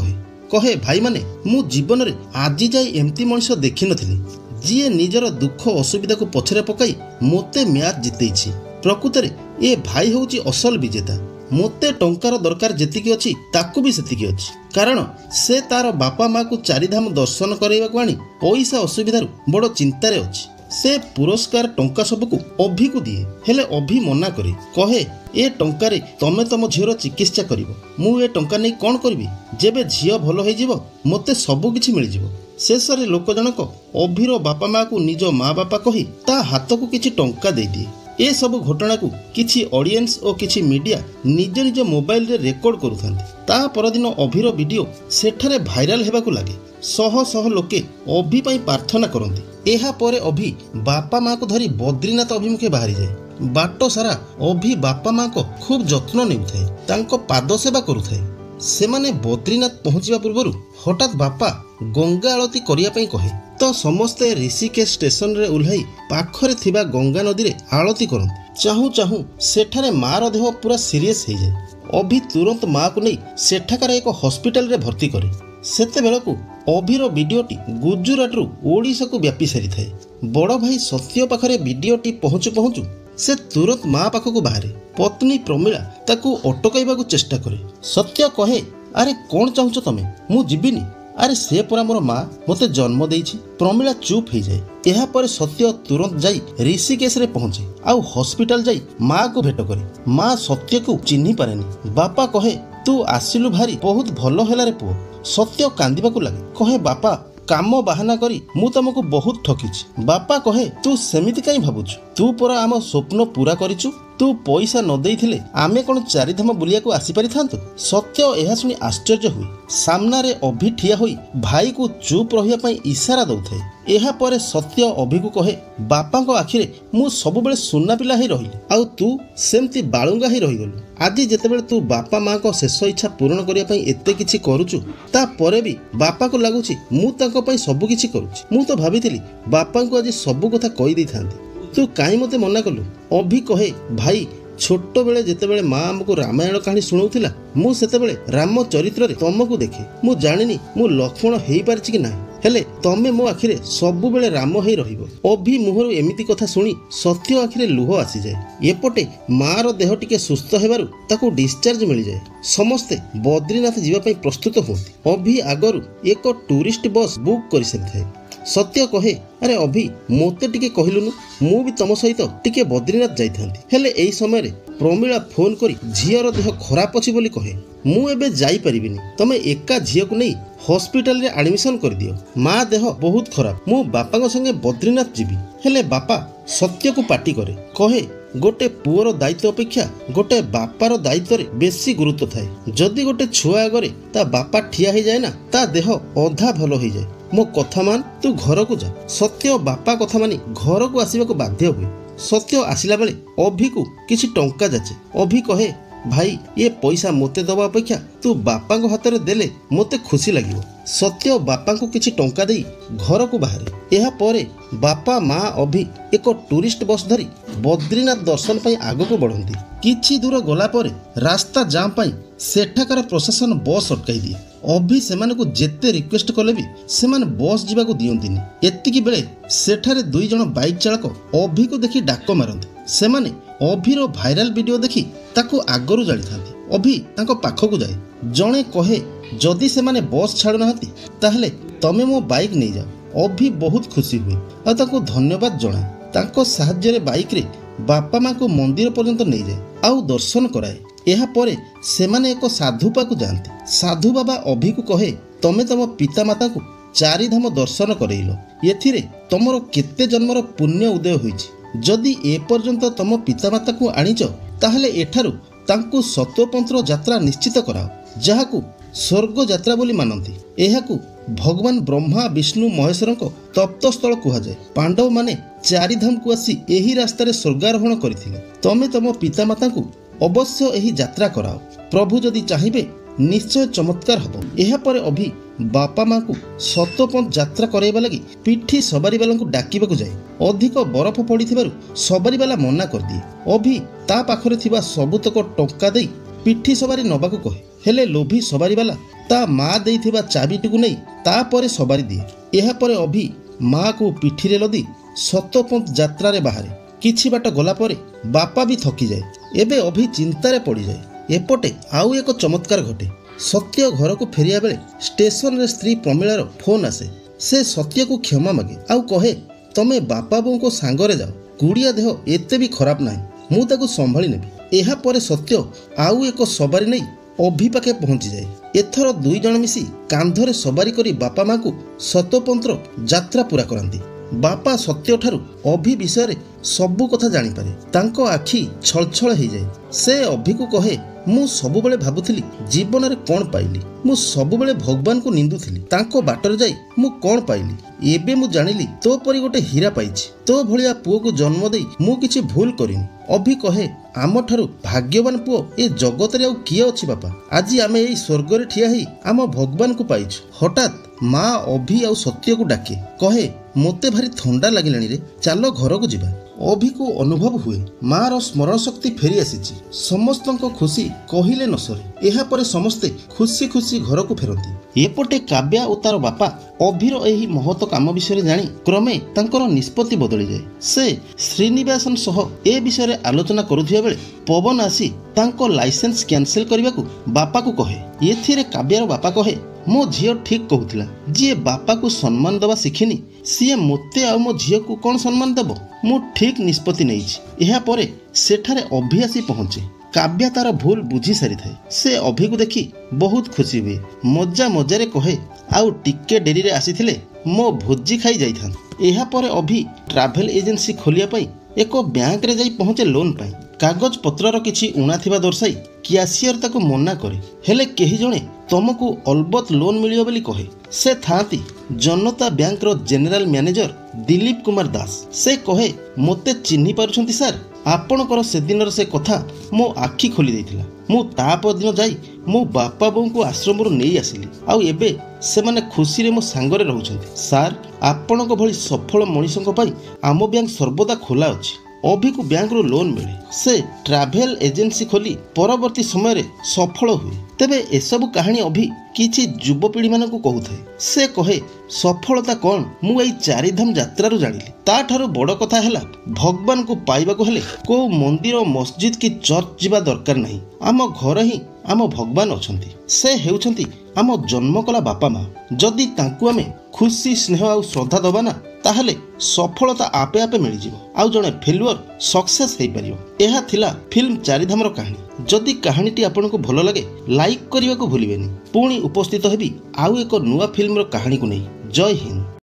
कहे भाई माने मु जीवन रे आजि जाई एमती मनुष्य देखि नथिली जिए निजर दुख असुविधा को पछरे पकाई मोते मैच जितेइछि। प्रकृतरे ए भाई होउछि असल विजेता। मोते टंकार दरकार जेतिकी अछि ताकू भी सेतिकी अछि। कारण से तार बापा माँ को चारिधाम दर्शन कराइबाकू आनी पैसा असुविधारु बड़ चिंतारे अछि। से पुरस्कार टंका सबको अभि को दिए। हेले अभि मना करे कहे ए टंकारे तमे तम झीर चिकित्सा करिवो। मु ए टंका नै कोन करबी? जेबे झियो भलो होई जिवो मते सबु किछि मिलि जिवो। शेषरे लोक जनक अभिर बापा माँ को निज माँ बापा कही ता हाथ को किछि टंका दे दिए। ए सब घटना को किछि ऑडियंस और किछि मीडिया निज निज मोबाइल रे रेकॉर्ड करुथांती। ता परदिन अभिर वीडियो सेठारे भाइराल हेबाकू लागे। शह शह लोके अभि पई प्रार्थना करंती। एहा परे अभि बापा माँ को धरी बद्रीनाथ अभिमुखे बाहरी जाए। बाट सारा अभि बापा माँ को खूब जत्न नेउथाए, तांको पाद सेवा करुथाए। सेमाने बद्रीनाथ पहुंचवा पूर्वरु हठात बापा गंगा आलती करिया पई कहे तो समस्ते ऋषिकेश स्टेशन रे उल्हाई पाखरे थिबा गंगा नदी रे आलती करंती। चाहू चाहू सेठारे मार देह पूरा सीरियस हो जाए। अभि तुरंत माँ को नहीं सेठाकार एक हॉस्पिटल रे भर्ती करे। सेते बेलकू अभिर वीडियोटी गुजरात रु ओडिशा को व्यापी सारी थाए। बड़ भाई सत्य पाखरे वीडियोटी पहुंचु पहुंचु से तुरंत माँ पाखक बाहरे। पत्नी प्रमीला ताकू अटकाइबाकू चेष्टा करे। सत्य कहे अरे कौन चाहुच तमे? मु जीविनी। अरे से पुरा मोर माँ मते जन्म देइछि। प्रमीला चुप हो जाए। एहा परे सत्य तुरंत जाई ऋषिकेश रे पहुंचे आउ हॉस्पिटल जाई माँ को भेट करे। माँ सत्य को चिन्ही पारेनी। बापा कहे तू आसिलु भारी बहुत भल है रे पुओ। सत्य कांदिबाकु लागे कहे बापा काम बाहाना करी मु तुमको बहुत ठकिछि। बापा कहे तू सेमिति काई भाबुछु तू परा आम स्वप्न पूरा करिछु तू पैसा न देइथिले आमे कोन चारिधाम बुलिया को आसी परिथांतु। सत्य एहा सुनी आश्चर्य हुई सामना रे अभि ठिया होई भाई को चुप रहिया पई इशारा दउथाय। एहा परे सत्य अभि को कहे बापा को आखिरे मु सब बेले सुन्ना पिला ही रहिली आउ तू सेमती बाळुंगा ही रहि गलु। आज जेतेबेले तू बापा मां को शेष इच्छा पूर्ण करिया पई एते किछि करूछु ता परे भी बापा को लागुछि मु ताको पई सब किछि करूछि। मु तो भाबिथिली बापा को आज सब कथा कहि दैथांती तू काई मते मना कलु। अभि कहे भाई छोट बेले जेतेबेले मां हमको रामायण कहानी सुनाउथिला मु सेतेबेले राम चरित्र रे तुमको देखे मु जानिनी मु लक्ष्मण हेई पारछि कि नाही हेले तमे मो आखिरे सबु बेले राम हेई रहिबो। अभि मुहरु एमिति कथा सुनी सत्य आखिरे लुह आसी जाए। एपटे मां रो देह टिके सुस्थ हेबारु ताको डिस्चार्ज मिल जाए। समस्ते बद्रीनाथ जीवा पई प्रस्तुत होती। अभि आगरु एक टूरिस्ट बस बुक करि सरिथाय। सत्य कहे अरे अभि मोते टिके कहलुनु मु भी तम सहित टिके बद्रीनाथ जाइथांती हेले एई समय रे प्रमिला फोन करी झियर देह खराब अछि बोली कहे मु एबे जाई परिबिनी तमे एका झिय को नै हॉस्पिटल रे एडमिशन कर दियो मां देह बहुत खराब मु बापा संगे बद्रीनाथ जीवी। हेले बापा सत्य को पार्टी करे कहे गोटे पुअर दायित्व अपेक्षा गोटे बापार दायित्व रे बेसी गुरुत्व थाए। जदि गोटे छुआ आगरे ता बापा ठिया ही जाए ना ता देह अधा भल हो जाए। मो कथा मान तू घर को जा। सत्य बापा कथा मानी घर को आसीबा को बाध्य हुए। सत्य आसिला बेले अभि को किछि टंका जाचे। अभि कहे भाई ये पैसा मोते दबा अपेक्षा तू बापा को हाथ में देले मोते खुशी लगिवो। सत्य बापा को किछि टंका देई घर को बाहरे। एहा परे बापा माँ अभि एक टूरिस्ट बस धरी बद्रीनाथ दर्शन पई आगो को बढ़ंती। किछि दूर गला परे रास्ता जाम पई सेठाकार प्रशासन बस अटकाई दिए। अभि सेमाने को जेते रिक्वेस्ट कले भी सेमाने बस जीवा को दियंतिनी। एतिकी बेले सेठारे दुई जण बाइक चालक अभि को देखि डाक मारंती। सेमाने अभिर भाइराल वीडियो देखि ताको आगरु जानि थांती। अभि तांको पाखकु जाए जणे कहे जदि सेमाने बस छाडु नाहंती ताहले तमे मो बाइक नै जाओ। अभि बहुत खुशी हुए और ताको धन्यवाद जणाए। तांको साहाय्य रे बाइक रे बापा मां को मंदिर पर्यंत नै जाए आउ दर्शन कराए। एहा परे सेमाने एक साधु पाकु जांती। साधु बाबा अभि को कहे तमे तम पिता माता को चारिधाम दर्शन करैलो एथिरे तमरो केते जन्मर पुण्य उदय होईछि। जदि ए पर्यंत तम पिता माता को आनिच ताहले एठारु तांकु सत्वपंत्र यात्रा निश्चित कराओ जहाकु स्वर्ग यात्रा बोली मानती। एहाकु भगवान ब्रह्मा विष्णु महेश्वरଙ୍କ तप्तस्थल कुहा जाए। पांडव माने चारिधाम को आसी एही रास्ता रे स्वर्गारोहण करथिले। तमे तम पिता माता को अवश्य एही यात्रा कराओ। प्रभु जदि चाहिबे निश्चय चमत्कार हबो। एहा परे अभि बापा मां को सतपंथ यात्रा कराइबा लगी पिठी सवारी वाला को डाकिबाकु जाए। अधिक बरफ पड़िथिबारु सवारी वाला मना कर दिए। अभि ता पाखरे थिबा सबुतक टंका देई पिठी सवारी नबाकु कहे हेले लोभी सवारी वाला ता मां देइथिबा चाबिटिकु नै ता परे सवारी दिए। एहा परे अभि मां को पिठी रे लदी सतपंथ यात्रा रे बाहरे। किछि बाट गला परे बापा भी थकी जाए। एबे अभि चिंतारे पड़ी जाए। एपटे आउ एक चमत्कार घटे। सत्य घर को फेरिया बेले स्टेशन रे स्त्री प्रमिलार फोन आसे। से सत्य को क्षमा मागे आउ कहे तमे बापा बों को सांगरे जाओ। गुड़िया देह एते भी खराब नाही मु ताको संभाली नेबी। एहा परे सत्य आउ एक सवारी नै अभि पाखे पहुंची जाए। एथर दुई जण मिसी कांधरे सवारी करी बापा मां को सतपंत्र यात्रा पूरा करंती। बापा सत्य ठारू अभि विषय रे सबु कथा जानी पारे। तांको आखि छलछल हो जाए। से अभि को कहे मु सबु बेले भाबुथिली जीवन रे कोन पाइली। मु सबु बेले भगवान को निंदुथिली तांको बाटर जाई मु कोन पाइली। एबे मु जानिली तो परी गोटे हीरा पाइछि। तो भलिया पुओ को जन्म देई मु किछि भूल करिनी। अभि कहे आम ठारू भाग्यवान पुओ ए जगत रे आउ किए अछि बापा। आज आमे एई स्वर्ग रे ठिया ही आम भगवान को पाइछु। हठात माँ अभि आउ सत्य को डाके कहे मोते भारी थंडा लागिलानी रे चालो घर को जिबा। अभि को अनुभव हुए माँ रो स्मरण शक्ति फेरी आसीची। समस्तंको खुशी कहिले न सरे। एहा परे समस्ते खुशी खुशी घर को फेरती। एपटे काव्या और तार बापा अभिर एही महत काम विषय जानी क्रमे तांकर निष्पत्ति बदली जाए। से श्रीनिवासन सह ए विषय आलोचना करुथिया बेले पवन आसी तांको लाइसेंस कैंसिल करने को बापा को कहे। एथिरे काव्यार बापा कहे मो झियो ठीक कहूथिला जी बापा को सम्मान दबा शिखिनी सी मोते आ मो झियो को कौन सम्मान देव। मु ठीक निष्पत्ति नहीं। एहा परे सेठारे अभि आसी पहुंचे। କାବ୍ୟା ତାର ଭୁଲ ବୁଝି ସାରିଥାଏ। ସେ ଅଭିକୁ ଦେଖି ବହୁତ ଖୁସି ହୁଏ। ମଜା ମଜାରେ କହେ, ଆଉ ଟିକେ ଡେରିରେ ଆସିଥିଲେ ମୋ ଭୋଜି ଖାଇ ଯାଇଥାନ୍ତି। ଏହାପରେ ଅଭି ଟ୍ରାଭେଲ ଏଜେନ୍ସି ଖୋଲିବା ପାଇଁ ଏକ ବ୍ୟାଙ୍କରେ ଯାଇ ପହଞ୍ଚେ ଲୋନ୍ ପାଇଁ। କାଗଜପତ୍ରର କିଛି ଉଣା ଥିବା ଦର୍ଶାଇ କ୍ୟାସିୟର ତାକୁ ମନା କରେ। ହେଲେ କେହି ଜଣେ ତମକୁ ଅଲବତ ଲୋନ୍ ମିଳିବ ବୋଲି କହେ। ସେ ଥାଆନ୍ତି ଜନତା ବ୍ୟାଙ୍କର ଜେନେରାଲ ମ୍ୟାନେଜର ଦିଲ୍ଲୀପ କୁମାର ଦାସ। ସେ କହେ, ମୋତେ ଚିହ୍ନି ପାରୁଛନ୍ତି ସାର୍? ଆପଣଙ୍କର ସେଦିନର ସେ କଥା ମୋ ଆଖି ଖୋଲି ଦେଇଥିଲା। ମୁଁ ତା ପରଦିନ ଯାଇ ମୋ ବାପା ବୋଉଙ୍କୁ ଆଶ୍ରମରୁ ନେଇ ଆସିଲି, ଆଉ ଏବେ ସେମାନେ ଖୁସିରେ ମୋ ସାଙ୍ଗରେ ରହୁଛନ୍ତି। ସାର୍, ଆପଣଙ୍କ ଭଳି ସଫଳ ମଣିଷଙ୍କ ପାଇଁ ଆମ ବ୍ୟାଙ୍କ ସର୍ବଦା ଖୋଲା ଅଛି। ଅଭିକୁ ବ୍ୟାଙ୍କରୁ ଲୋନ୍ ମିଳେ। ସେ ଟ୍ରାଭେଲ ଏଜେନ୍ସି ଖୋଲି ପରବର୍ତ୍ତୀ ସମୟରେ ସଫଳ ହୁଏ। ତେବେ ଏସବୁ କାହାଣୀ ଅଭି କିଛି ଯୁବପିଢ଼ିମାନଙ୍କୁ କହୁଥାଏ। ସେ କହେ, ସଫଳତା କ'ଣ ମୁଁ ଏଇ ଚାରିଧାମ ଯାତ୍ରାରୁ ଜାଣିଲି। ତାଠାରୁ ବଡ଼ କଥା ହେଲା, ଭଗବାନଙ୍କୁ ପାଇବାକୁ ହେଲେ କୋଉ ମନ୍ଦିର, ମସଜିଦ କି ଚର୍ଚ୍ଚ ଯିବା ଦରକାର ନାହିଁ। ଆମ ଘରେ ହିଁ ଆମ ଭଗବାନ ଅଛନ୍ତି। ସେ ହେଉଛନ୍ତି ଆମ ଜନ୍ମ କଲା ବାପା ମା। ଯଦି ତାଙ୍କୁ ଆମେ ଖୁସି, ସ୍ନେହ ଆଉ ଶ୍ରଦ୍ଧା ଦେବା ନା, ତାହେଲେ ସଫଳତା ଆପେ ଆପେ ମିଳିଯିବ, ଆଉ ଜଣେ ଫେଲୁଅର ସକ୍ସେସ୍ ହେଇପାରିବ। ଏହା ଥିଲା ଫିଲ୍ମ ଚାରିଧାମର କାହାଣୀ। ଯଦି କାହାଣୀଟି ଆପଣଙ୍କୁ ଭଲ ଲାଗେ, ଲାଇକ୍ କରିବାକୁ ଭୁଲିବେନି। ପୁଣି ଉପସ୍ଥିତ ହେବି ଆଉ ଏକ ନୂଆ ଫିଲ୍ମର କାହାଣୀକୁ ନେଇ। ଜୟ ହିନ୍ଦ।